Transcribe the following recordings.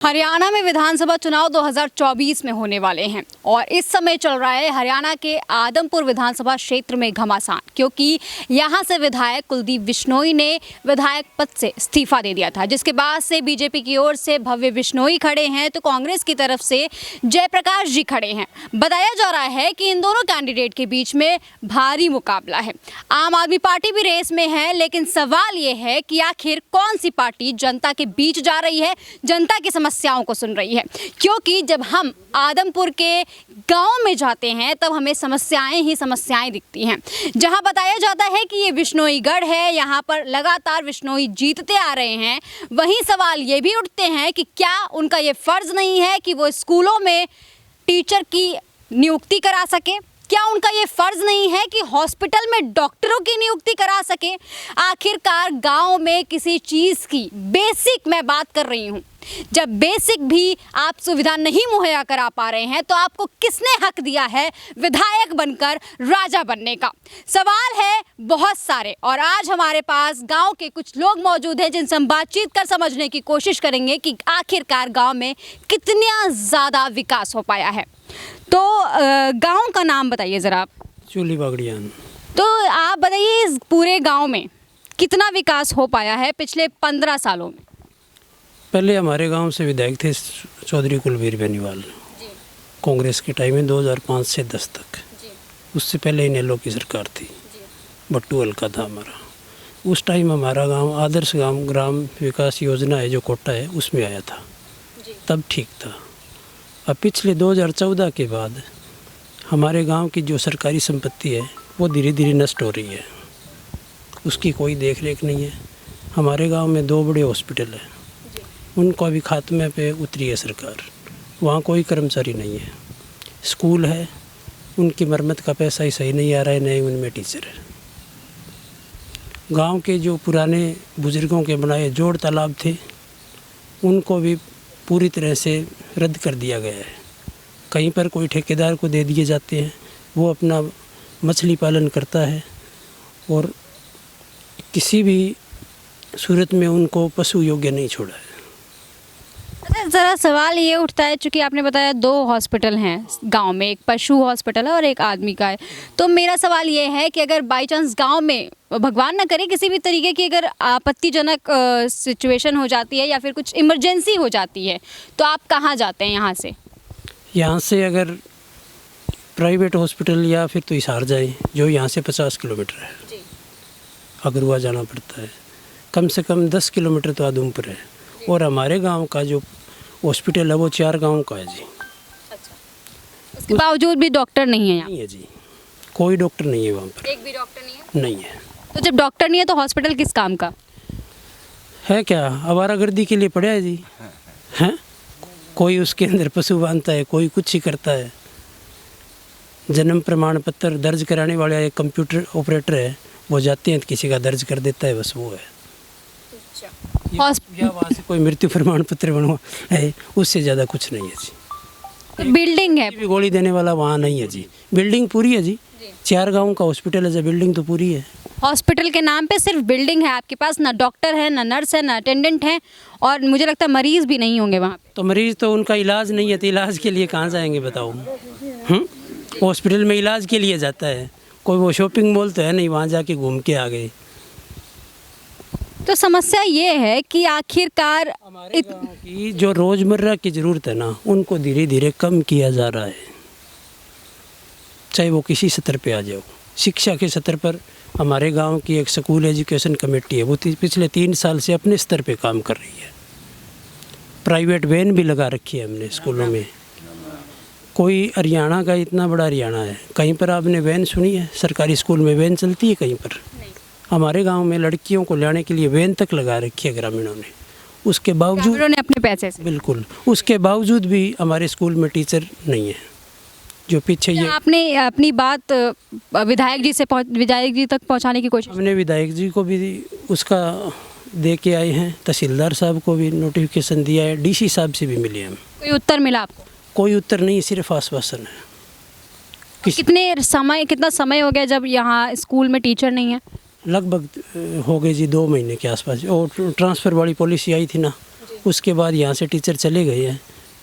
हरियाणा में विधानसभा चुनाव 2024 में होने वाले हैं और इस समय चल रहा है हरियाणा के आदमपुर विधानसभा क्षेत्र में घमासान, क्योंकि यहां से विधायक कुलदीप बिश्नोई ने विधायक पद से इस्तीफा दे दिया था, जिसके बाद से बीजेपी की ओर से भव्य बिश्नोई खड़े हैं तो कांग्रेस की तरफ से जयप्रकाश जी खड़े हैं। बताया जा रहा है कि इन दोनों कैंडिडेट के बीच में भारी मुकाबला है। आम आदमी पार्टी भी रेस में है, लेकिन सवाल ये है कि आखिर कौन सी पार्टी जनता के बीच जा रही है, जनता की समस्याओं को सुन रही है। क्योंकि जब हम आदमपुर के गांव में जाते हैं तब हमें समस्याएं ही समस्याएं दिखती हैं। जहां बताया जाता है कि ये बिश्नोई गढ़ है, यहां पर लगातार बिश्नोई जीतते आ रहे हैं, वहीं सवाल ये भी उठते हैं कि क्या उनका ये फर्ज नहीं है कि वो स्कूलों में टीचर की नियुक्ति करा सके? क्या उनका ये फर्ज नहीं है कि हॉस्पिटल में डॉक्टरों की नियुक्ति करा सके? आखिरकार गांव में किसी चीज़ की बेसिक मैं बात कर रही हूं, जब बेसिक भी आप सुविधा नहीं मुहैया करा पा रहे हैं तो आपको किसने हक दिया है विधायक बनकर राजा बनने का? सवाल है बहुत सारे, और आज हमारे पास गांव के कुछ लोग मौजूद हैं जिनसे हम बातचीत कर समझने की कोशिश करेंगे कि आखिरकार गांव में कितना ज़्यादा विकास हो पाया है। तो गांव का नाम बताइए ज़रा आप। चूली बागड़ियान। तो आप बताइए इस पूरे गांव में कितना विकास हो पाया है पिछले 15 सालों में? पहले हमारे गांव से विधायक थे चौधरी कुलवीर बेनीवाल, कांग्रेस के टाइम में 2005 से 10 तक। उससे पहले इनेलो की सरकार थी, भट्टू हल्का था हमारा। उस टाइम हमारा गांव आदर्श गांव ग्राम विकास योजना है जो कोटा है उसमें आया था, तब ठीक था। अब पिछले 2014 के बाद हमारे गांव की जो सरकारी संपत्ति है वो धीरे धीरे नष्ट हो रही है, उसकी कोई देख रेख नहीं है। हमारे गांव में 2 बड़े हॉस्पिटल हैं, उनको अभी खात्मे पे उतरी है सरकार, वहाँ कोई कर्मचारी नहीं है। स्कूल है, उनकी मरम्मत का पैसा ही सही नहीं आ रहा है, नहीं उनमें टीचर है। गांव के जो पुराने बुजुर्गों के बनाए जोड़ तालाब थे उनको भी पूरी तरह से रद्द कर दिया गया है। कहीं पर कोई ठेकेदार को दे दिए जाते हैं, वो अपना मछली पालन करता है और किसी भी सूरत में उनको पशु योग्य नहीं छोड़ा है। अच्छा, ज़रा सवाल ये उठता है, चूँकि आपने बताया 2 हॉस्पिटल हैं गांव में, एक पशु हॉस्पिटल है और एक आदमी का है। तो मेरा सवाल ये है कि अगर बाई चांस गांव में भगवान ना करे किसी भी तरीके की अगर आपत्तिजनक सिचुएशन हो जाती है या फिर कुछ इमरजेंसी हो जाती है तो आप कहाँ जाते हैं यहाँ से? यहाँ से अगर प्राइवेट हॉस्पिटल या फिर तो हिसार जाए, जो यहाँ से 50 किलोमीटर है, अगरुआ जाना पड़ता है। कम से कम 10 किलोमीटर तो आदमपुर है। और हमारे गांव का जो हॉस्पिटल है वो 4 गांव का है जी। अच्छा, उसके बावजूद भी डॉक्टर नहीं है यहाँ? नहीं है जी, कोई डॉक्टर नहीं है वहाँ पर। एक भी डॉक्टर नहीं है? नहीं है। तो जब डॉक्टर नहीं है तो हॉस्पिटल किस काम का है? क्या आवारागर्दी के लिए पड़ा है जी? हैं? कोई उसके अंदर पशु बांधता है, कोई कुछ ही करता है। जन्म प्रमाण पत्र दर्ज कराने वाला एक कंप्यूटर ऑपरेटर है, वो जाते हैं तो किसी का दर्ज कर देता है, बस वो है। या वहाँ से कोई मृत्यु प्रमाण पत्र बनवा है, उससे ज़्यादा कुछ नहीं है जी। बिल्डिंग है भी गोली देने वाला वहाँ नहीं है जी। बिल्डिंग पूरी है जी, 4 गाँव का हॉस्पिटल है, बिल्डिंग तो पूरी है। हॉस्पिटल के नाम पे सिर्फ बिल्डिंग है आपके पास, ना डॉक्टर है, ना नर्स है, ना अटेंडेंट है, और मुझे लगता है मरीज़ भी नहीं होंगे वहाँ पे। तो मरीज़ तो उनका इलाज नहीं है, तो इलाज के लिए कहाँ जाएंगे बताओ? हॉस्पिटल में इलाज के लिए जाता है, कोई वो शॉपिंग मॉल तो है नहीं वहाँ जाके घूम के आ गए। तो समस्या ये है कि आखिरकार हमारे गाँव की जो रोज़मर्रा की ज़रूरत है ना, उनको धीरे धीरे कम किया जा रहा है, चाहे वो किसी स्तर पे आ जाओ। शिक्षा के स्तर पर हमारे गांव की एक स्कूल एजुकेशन कमेटी है, वो पिछले 3 साल से अपने स्तर पे काम कर रही है। प्राइवेट वैन भी लगा रखी है हमने स्कूलों में। कोई हरियाणा का इतना बड़ा हरियाणा है, कहीं पर आपने वैन सुनी है? सरकारी स्कूल में वैन चलती है कहीं पर? हमारे गांव में लड़कियों को लाने के लिए वैन तक लगा रखी है ग्रामीणों ने। उसके बावजूद ने अपने पैसे से, बिल्कुल, उसके बावजूद भी हमारे स्कूल में टीचर नहीं है। जो पीछे ये आपने अपनी बात विधायक जी तक पहुंचाने की कोशिश? हमने विधायक जी को भी उसका दे के आए हैं, तहसीलदार साहब को भी नोटिफिकेशन दिया है, डीसी साहब से भी मिले हम। कोई उत्तर मिला आपको? कोई उत्तर नहीं, सिर्फ आश्वासन है। कितना समय हो गया जब यहाँ स्कूल में टीचर नहीं है? लगभग हो गए जी 2 महीने के आसपास। और ट्रांसफ़र वाली पॉलिसी आई थी ना, उसके बाद यहाँ से टीचर चले गए हैं,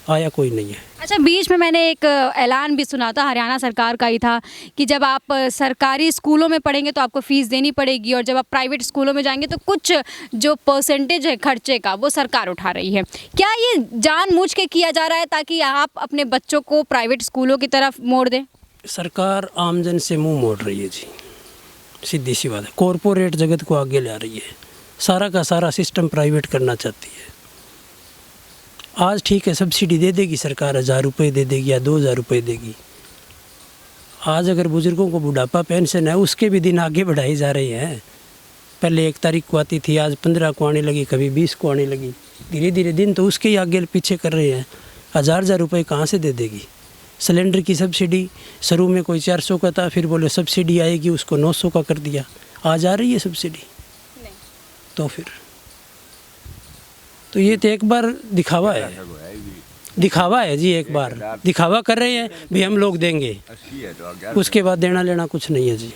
आया कोई नहीं है। अच्छा, बीच में मैंने एक ऐलान भी सुना था, हरियाणा सरकार का ही था, कि जब आप सरकारी स्कूलों में पढ़ेंगे तो आपको फ़ीस देनी पड़ेगी, और जब आप प्राइवेट स्कूलों में जाएंगे तो कुछ जो परसेंटेज है खर्चे का वो सरकार उठा रही है। क्या ये जानबूझ के किया जा रहा है ताकि आप अपने बच्चों को प्राइवेट स्कूलों की तरफ मोड़ दें? सरकार आमजन से मुंह मोड़ रही है जी, सीधी सी बात है। कॉरपोरेट जगत को आगे ला रही है, सारा का सारा सिस्टम प्राइवेट करना चाहती है। आज ठीक है, सब्सिडी दे देगी सरकार, 1000 रुपये दे देगी या 2000 रुपये देगी। आज अगर बुज़ुर्गों को बुढ़ापा पेंशन है, उसके भी दिन आगे बढ़ाए जा रहे हैं। पहले 1 तारीख को आती थी, आज 15 को आने लगी, कभी 20 को आने लगी। धीरे धीरे दिन तो उसके ही आगे पीछे कर रहे हैं। 1000 रुपये कहाँ से दे देगी? सिलेंडर की सब्सिडी शुरू में कोई 400 का था, फिर बोले सब्सिडी आएगी, उसको 900 का कर दिया। आज आ रही है सब्सिडी? नहीं। तो फिर तो ये तो एक बार दिखावा है, दिखावा है जी। एक बार दिखावा कर रहे हैं भी हम लोग देंगे, उसके बाद देना लेना कुछ नहीं है जी।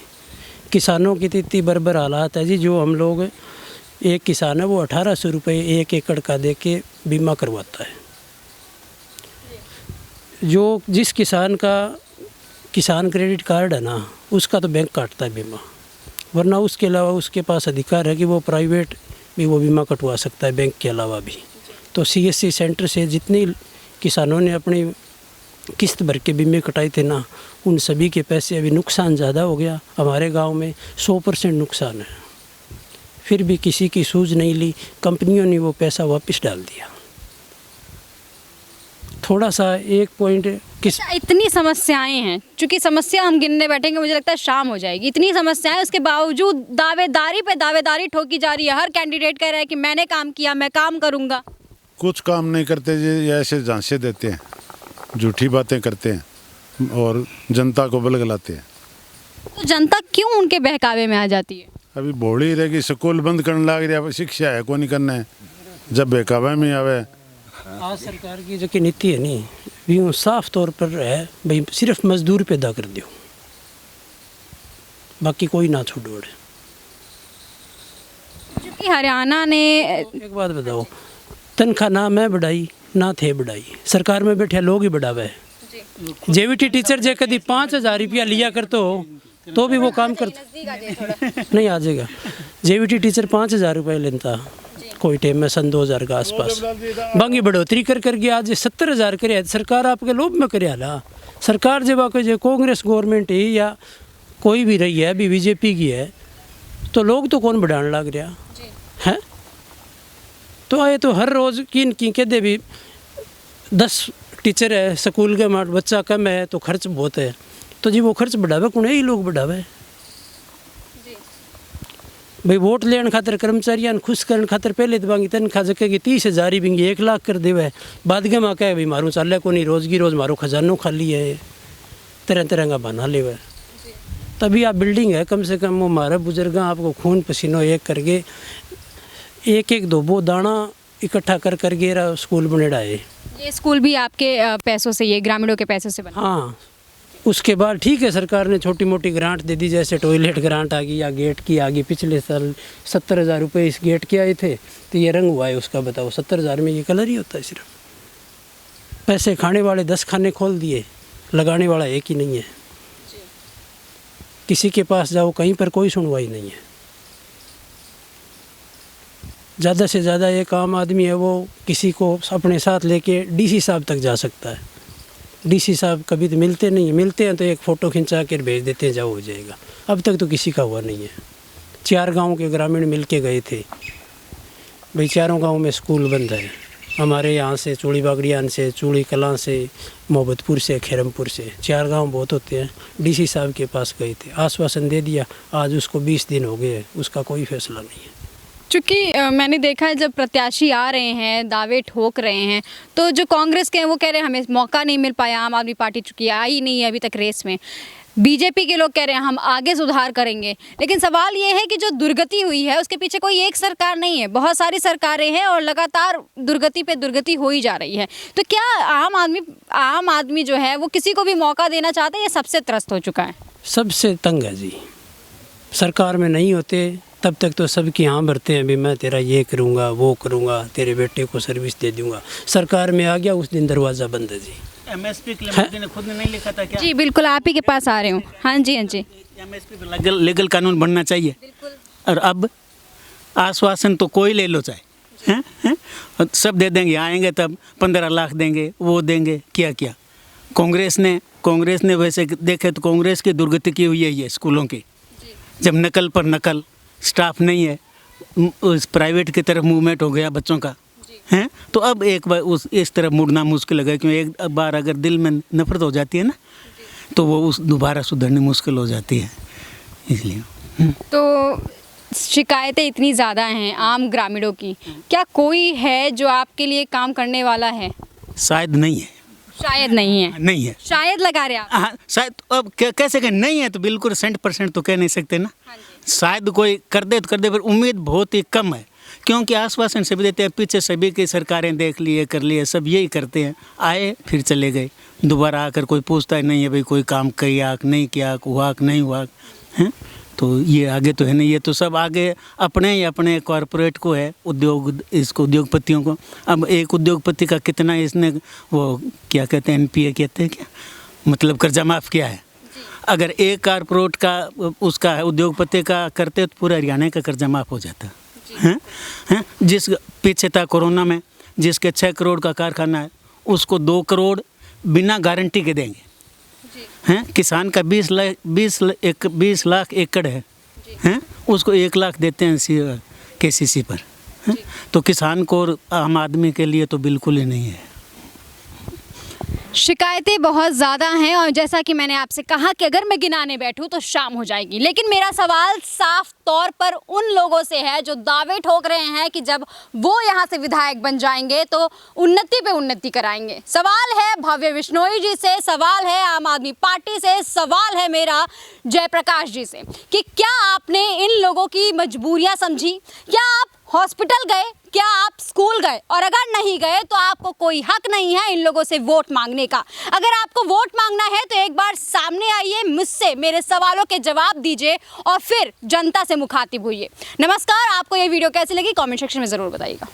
किसानों की तो इतनी बर्बर हालात है जी, जो हम लोग, एक किसान है वो 1800 रुपये 1 एकड़ का दे के बीमा करवाता है। जो जिस किसान का किसान क्रेडिट कार्ड है ना, उसका तो बैंक काटता है बीमा, वरना उसके अलावा उसके पास अधिकार है कि वो प्राइवेट भी वो बीमा कटवा सकता है बैंक के अलावा भी। तो CSC सेंटर से जितनी किसानों ने अपनी किस्त भर के बीमे कटाए थे ना, उन सभी के पैसे, अभी नुकसान ज़्यादा हो गया। हमारे गांव में 100% नुकसान है, फिर भी किसी की सूझ नहीं ली, कंपनियों ने वो पैसा वापस डाल दिया। थोड़ा सा एक पॉइंट इतनी समस्याएं हैं, चूंकि समस्या हम गिनने बैठेंगे मुझे लगता है शाम हो जाएगी। इतनी समस्याएं, उसके बावजूद दावेदारी पे दावेदारी ठोकी जा रही है। हर कैंडिडेट कह रहा है कि मैंने काम किया, मैं काम करूंगा। कुछ काम नहीं करते जी, ऐसे झांसे देते हैं, झूठी बातें करते हैं और जनता को बलगलाते हैं। तो जनता क्यों उनके बहकावे में आ जाती है? अभी भोली रहेगी, स्कूल बंद करने लग रही है, शिक्षा है को नहीं करना है, जब बहकावे में आवे। आज सरकार की जो कि नीति है नहीं, भी साफ तौर पर है भाई, सिर्फ मजदूर पैदा कर दो, बाकी कोई ना छोड़ो। क्योंकि हरियाणा ने, एक बात बताओ, तनख्वाह ना मैं बढ़ाई ना थे बढ़ाई, सरकार में बैठे लोग ही बढ़ावे है। JVT टीचर जे कभी 5000 रुपया लिया करते हो तो भी वो काम करते नहीं। आ जाएगा, JVT टीचर 5000 रुपये लेता कोई टाइम में, सन 2000 के आसपास। बाकी बढ़ोतरी कर गया, आज 70,000 करे। सरकार आपके लोभ में करे हाला। सरकार जब आके जो कांग्रेस गवर्नमेंट है या कोई भी रही है, अभी BJP की है, तो लोग तो कौन बढ़ाने लग रहा है? तो आए तो हर रोज़ किन कह दे भी 10 टीचर है, स्कूल के बच्चा कम है तो खर्च बहुत है, तो जी वो खर्च बढ़ावे कौन? यही लोग बढ़ावे भाई। वोट लेने खातर कर्मचारियों खुश करने खातर पहले तो बांगी तनख्वाह जगह की 30,000 ही बिंगी 1 लाख कर देवे, बाद में आ कहे भाई मारू चाले को नहीं, रोज़ की रोज़ मारो खजानो खाली है, तरह तरह का बना ले। तभी आप बिल्डिंग है, कम से कम वो हमारे बुजुर्ग आपको खून पसीनो एक करके एक दो दाना इकट्ठा कर गेरा स्कूल बनेड़ा है। ये स्कूल भी आपके पैसों से, ये ग्रामीणों के पैसों से बना? हाँ, उसके बाद ठीक है, सरकार ने छोटी मोटी ग्रांट दे दी, जैसे टॉयलेट ग्रांट आ गई या गेट की आ गई। पिछले साल 70,000 रुपये इस गेट के आए थे, तो ये रंग हुआ है उसका। बताओ 70,000 में ये कलर ही होता है सिर्फ। पैसे खाने वाले 10 खाने खोल दिए, लगाने वाला एक ही नहीं है। किसी के पास जाओ, कहीं पर कोई सुनवाई नहीं है। ज़्यादा से ज़्यादा एक आम आदमी है, वो किसी को अपने साथ लेके DC साहब तक जा सकता है। DC साहब कभी तो मिलते नहीं है, मिलते हैं तो एक फ़ोटो खिंचा कर भेज देते हैं, जाओ हो जाएगा। अब तक तो किसी का हुआ नहीं है। 4 गांव के ग्रामीण मिल के गए थे भाई, चारों गांव में स्कूल बंद है। हमारे यहाँ से चूड़ी बागड़ियान से, चूड़ी कलां से, मोहब्बतपुर से, खैरमपुर से, 4 गांव बहुत होते हैं। DC साहब के पास गए थे, आश्वासन दे दिया, आज उसको 20 दिन हो गए, उसका कोई फैसला नहीं है। चूँकि मैंने देखा है जब प्रत्याशी आ रहे हैं, दावे ठोक रहे हैं, तो जो कांग्रेस के हैं वो कह रहे हैं हमें मौका नहीं मिल पाया, आम आदमी पार्टी चूँकि आई नहीं है अभी तक रेस में। BJP के लोग कह रहे हैं हम आगे सुधार करेंगे। लेकिन सवाल ये है कि जो दुर्गति हुई है उसके पीछे कोई एक सरकार नहीं है, बहुत सारी सरकारें हैं और लगातार दुर्गति पे दुर्गति हो ही जा रही है। तो क्या आम आदमी जो है वो किसी को भी मौका देना चाहते हैं या सबसे त्रस्त हो चुका है? सबसे तंग है जी। सरकार में नहीं होते तब तक तो सबकी यहाँ भरते हैं, भी मैं तेरा ये करूँगा वो करूँगा, तेरे बेटे को सर्विस दे दूँगा। सरकार में आ गया उस दिन दरवाज़ा बंद है जी। एमएसपी के लिए मोदी ने खुद ने नहीं लिखा था क्या? जी बिल्कुल, आप ही के पास आ रहे हूँ। हाँ जी, हाँ जी। एमएसपी पे लीगल कानून बनना चाहिए। और अब आश्वासन तो कोई ले लो चाहे, हैं और सब दे देंगे, आएंगे तब 15 लाख देंगे, वो देंगे, क्या क्या। कांग्रेस ने वैसे देखे तो कांग्रेस की दुर्गति की हुई है ये स्कूलों की। जब नकल पर नकल, स्टाफ नहीं है, उस प्राइवेट की तरफ मूवमेंट हो गया बच्चों का, हैं तो अब एक बार इस तरफ मुड़ना मुश्किल है, क्योंकि एक बार अगर दिल में नफरत हो जाती है ना, तो वो उस दोबारा सुधरनी मुश्किल हो जाती है, इसलिए। तो शिकायतें इतनी ज़्यादा हैं आम ग्रामीणों की, क्या कोई है जो आपके लिए काम करने वाला है? शायद नहीं है। शायद नहीं है। नहीं है, शायद लगा रहे आप। हाँ शायद। अब कैसे कहें नहीं है, तो बिल्कुल 100% तो कह नहीं सकते ना। शायद कोई कर दे तो कर दे, पर उम्मीद बहुत ही कम है, क्योंकि आश्वासन सभी देते हैं। पीछे सभी की सरकारें देख लिए, कर लिए, सब यही करते हैं, आए फिर चले गए। दोबारा आकर कोई पूछता ही नहीं है भाई कोई काम किया कि नहीं किया, हुआ कि नहीं हुआ, हैं। तो ये आगे तो है नहीं, ये तो सब आगे अपने ही अपने कॉरपोरेट को है, इसको उद्योगपतियों को। अब एक उद्योगपति का कितना इसने वो क्या कहते हैं, एनपीए कहते हैं क्या, मतलब कर्जा माफ़ किया है। अगर एक कॉरपोरेट का उसका उद्योगपति का करते तो पूरा हरियाणा का कर्जा माफ़ हो जाता हैं। जिस पीछे था कोरोना में, जिसके 6 करोड़ का कारखाना है, उसको 2 करोड़ बिना गारंटी के देंगे, हैं। किसान का 20 लाख एकड़ है, हैं, उसको 1 लाख देते हैं केसीसी पर, हैं? तो किसान को और आम आदमी के लिए तो बिल्कुल ही नहीं है। शिकायतें बहुत ज़्यादा हैं और जैसा कि मैंने आपसे कहा कि अगर मैं गिनाने बैठूं तो शाम हो जाएगी, लेकिन मेरा सवाल साफ तौर पर उन लोगों से है जो दावे ठोक रहे हैं कि जब वो यहाँ से विधायक बन जाएंगे तो उन्नति पे उन्नति कराएंगे। सवाल है भव्य बिश्नोई जी से, सवाल है आम आदमी पार्टी से, सवाल है मेरा जयप्रकाश जी से कि क्या आपने इन लोगों की मजबूरियाँ समझी? क्या आप हॉस्पिटल गए? क्या आप स्कूल गए? और अगर नहीं गए तो आपको कोई हक नहीं है इन लोगों से वोट मांगने का। अगर आपको वोट मांगना है तो एक बार सामने आइए, मुझसे मेरे सवालों के जवाब दीजिए और फिर जनता से मुखातिब हुइए। नमस्कार, आपको ये वीडियो कैसी लगी कमेंट सेक्शन में ज़रूर बताइएगा।